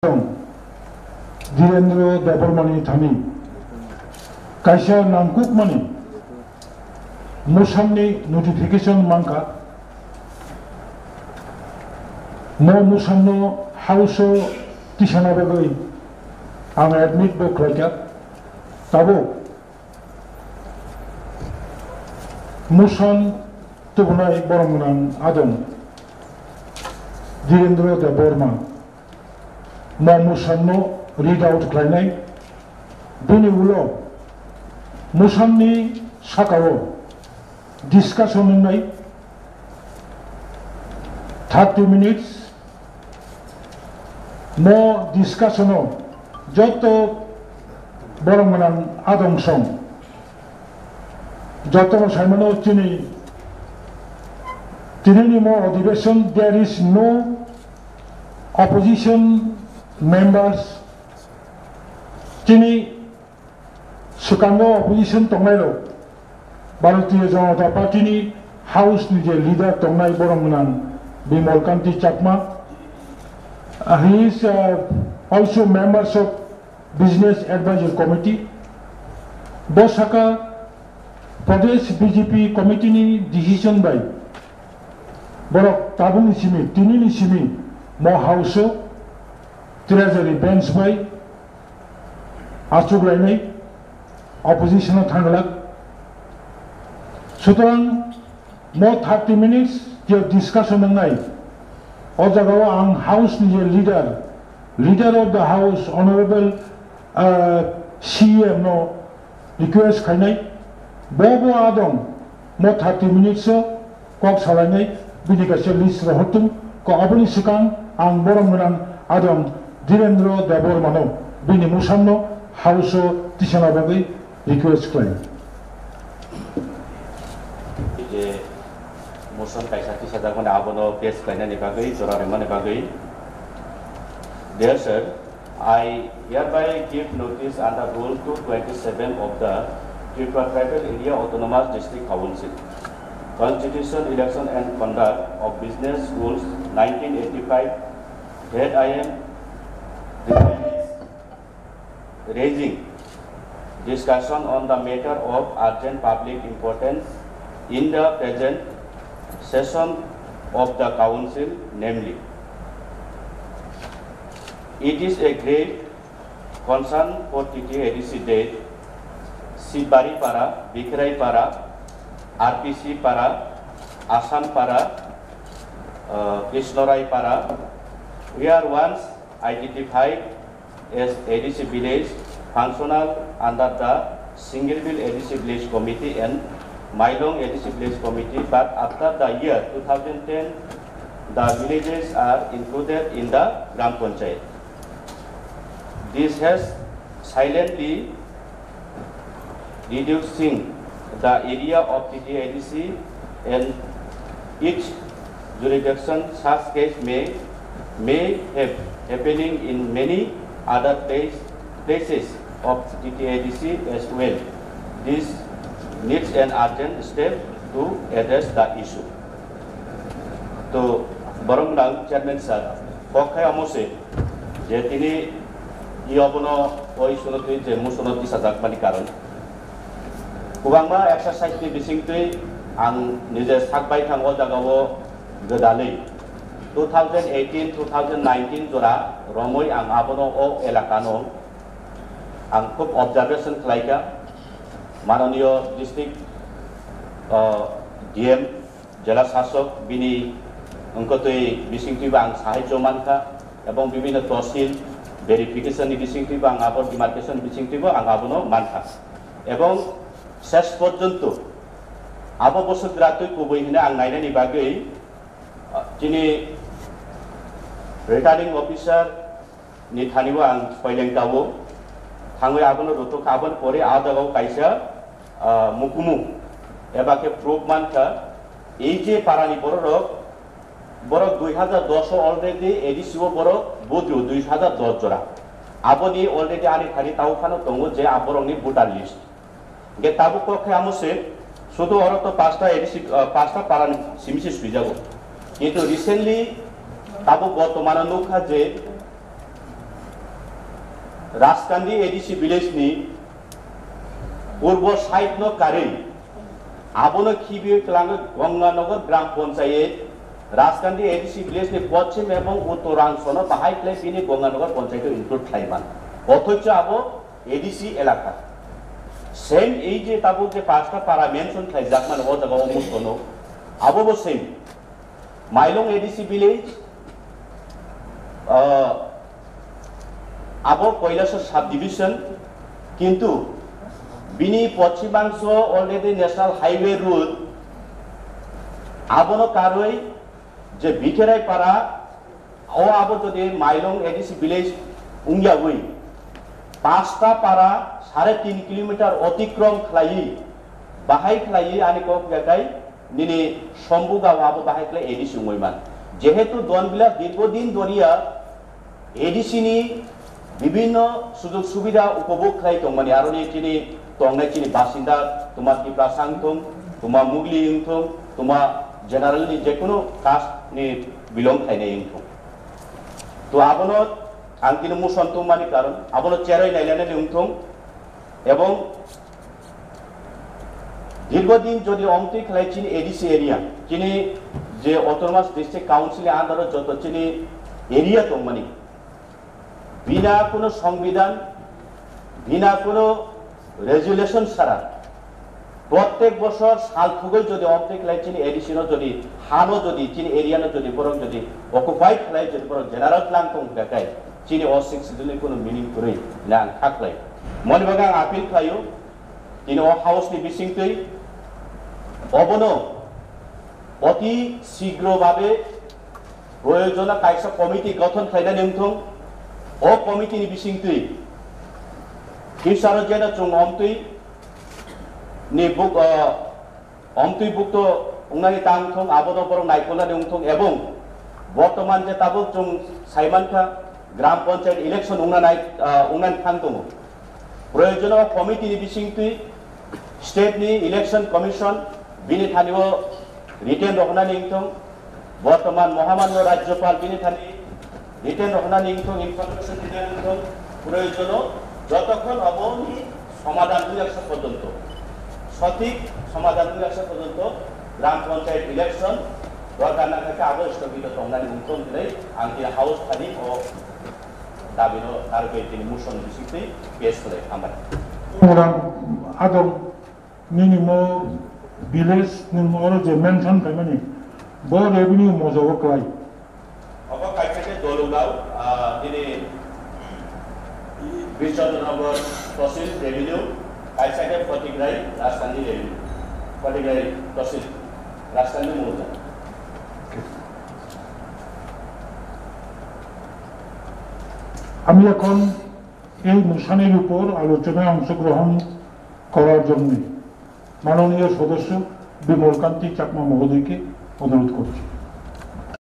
Dhirendra Debormani Thani Kaisa Namkukmani Musamni notification manka Mo Musamno Hauso Tishana Bagoi Ang admit bo Kraika Tabo Musan Tubunai Bormangan Adam Dhirendra Deborma Mo Musamno read out Klainai Bini Ulo Musamni Sakaro discussion nai 30 minutes more discussion joto borongman adong song joto saimano tini mo ଅଧିବେଶନ there is no opposition members tini sukando opposition tongnailo Bharatiya Janata Party ni House ni je leader tongnai borongman Bimal Kanti Chakma. He is also members of Business Advisory Committee. Bosaka Pradesh BJP Committee ni decision by Borok Tabung Simi, Tini Simi, Mo House Treasury bench by Ashok Lainai opposition Thangalak. Sutrang more 30 minutes your discussion ngai ojagawa ang house ni leader of the house honorable CM no request khainai bobo adong more 30 minutes kok salangai binika list rahotum ko abuni sikang ang borongman adong Dhirendra Debormano bini musamno house tishana bagai request claim motion kaisati sadakon abono paste kainani bagai joraremani bagai. Dear sir, I hereby give notice under Rule 227 of the Tripura Tribal Area Autonomous District Council, Constitution, Election and Conduct of Business Rules 1985 that I am raising discussion on the matter of urgent public importance in the present session of the council, namely, it is a great concern for TTADC that Sibari Para, Bikrai Para, RPC Para, Assam Para, Krishnorai Para, we are once identified as ADC village functional under the Single Bill ADC Village Committee and Mailong ADC Village Committee, but after the year 2010, the villages are included in the Gram Panchayat. This has silently reducing the area of TTADC and each jurisdiction. Such case may have happening in many other places of TTADC as well. This needs an urgent step to address the issue. So, Borongman Chairman sir, Pokai Amose, Jetini Iobono, Oisunoti, Musunoti Sadakmani Karan. Kubangma exercise the Bisingtui and Nizes Hakbai Tango Dagawo Gadali 2018-2019 Zora, Romoi and Abono O Elakano, and Cook Observation Klaika. Manoniyo District DM Jela Sasok Bini Ungkotoi Bisingti Bang Sahajyo Manka Ebong Bibina Tosil Verification Bisingti Bang Abor Demarcation Bisingti Bang Abono Manka Ebong Ses Porjonto Abo Bosot Gratui Kubuhina Ang Naina ni Bagay Jini Returning Officer ni Thaniwa Ang Poileng Tawo Hangwe abono roto kabon pore adagaw kaisa mukumu ebake proof manka ei je parani borok 2010 already edisibo borok bodru 2010 jora aboni already ani thani taw khano tongo je aborongni voter list ge tabu kokhe amose sudo oroto pasta edisi pasta parani simisi suijago কিন্তু recently তাবো বর্তমানে নৌকা যে राजकान्दी ADC विलेजनि पूर्व side न कारै आबोनो खिबि Klang Ganganagar ग्राम panchayat राजकान्दी ADC विलेजनि पश्चिम एवं उत्तरांश न बाहाय क्ले बिनि गंगानगर पंचायत इनक्लुड खालायमान अथच आबो एडीसी एलाका सेम এই যে তাবো যে পাঁচটা পারা মেনশন খাইজাক মানে ও জায়গা অমুস্তনো আবো সেম মাইলং এডিসি ভিলেজ আবো কৈলাসর সাব ডিভিশন কিন্তু বিনি পশ্চিমাংশ অলরেডি ন্যাশনাল হাইওয়ে রুট আবনো কারই যে বিখেরাই পারা ও আবো যদি মাইলং এডিসি ভিলেজ উঙ্গিয়াবই পাঁচটা পারা 3.5 কিলোমিটার অতিক্রম খালাই বাহাই খালাই আনি কক জায়গায় নিনি সম্বুগাও আবো বাহাই খালাই এডিসি উঙ্গইমান যেহেতু দনবিলা দীর্ঘদিন ধরিয়া এডিসি নি বিভিন্ন সুযোগ সুবিধা উপভোগ খাই তংমানি আরো নি চিনি তংনাই চিনি বাসিন্দা তোমার কিপ্লা সাংথং তোমার মুগলি ইংথং তোমার জেনারেল নি যে কোনো কাস্ট নি বিলং খাইনাই ইংথং তো আবনো আংকিনো মুসন্তং মানি কারণ আবনো চেরাই নাইলানে ইংথং এবং দীর্ঘদিন যদি অমতি খেলাই চিনি এডিসি এরিয়া চিনি যে অটোনমাস ডিস্ট্রিক্ট কাউন্সিলের আন্ডারে যত চিনি এরিয়া তংমানি বিনা কোনো সংবিধান বিনা কোনো রেজুলেশন ছাড়া প্রত্যেক বছর সাল থুগৈ যদি অমতি খেলাই চিনি এডিসিনো যদি হানো যদি চিনি এরিয়ানো যদি বরং যদি অকুপাইড খেলাই যদি বরং জেনারেল প্ল্যান তং দেখায় চিনি অ6 শিডিউলनि কোনো মিনিং করে না থাকলাই মনে বাগা আপিল খায়ো তিনি ও হাউসনি বিসিংতৈ অবনো অতি শীঘ্রভাবে প্রয়োজনীয় কাইসা কমিটি গঠন খাইনা নিমথং ও কমিটিনি বিসিংতৈ ফিউচারত যেন চুং অমতৈ নি বুক অমতৈ বুক তো উংনানি তাংথং আবনো বরং নাইকলা নিমথং এবং বর্তমান যে তাবুক চুং সাইমানখা গ্রাম পঞ্চায়েত ইলেকশন উংনানি থাংতং প্রয়োজনীয় কমিটিনি বিসিংতৈ স্টেটনি ইলেকশন কমিশন বিনি থানিও রিটেন রহনানি ইংথং বর্তমান মহামান্য রাজ্যপাল বিনি থানি রিটেন রহনানি ইংথং ইনফরমেশন দিতে ইংথং প্রয়োজনীয় যতক্ষণ অবনি সমাধান দুই একশো পর্যন্ত সঠিক সমাধান দুই একশো পর্যন্ত গ্রাম পঞ্চায়েত ইলেকশন দরকার না থাকে আবো স্থগিত রহনানি ইংথং দিলে আংটি হাউস থানি ও দাবিনো তারবে তিনি মুসন বিসিংতৈ পেশ করে আমরা orang adom nini mo village ni mo je mention kaimani bo revenue mo jo klai apa kaitake dolugau ini Bishodonogor Tosil revenue kaitake Potigrai Rajkandi revenue Potigrai Tosil Rajkandi Mouza আমি এখন এই অনুষ্ঠানের উপর আলোচনায় অংশগ্রহণ করার জন্য মাননীয় সদস্য বিমল কান্তি চাকমা মহোদয়কে অনুরোধ করছি।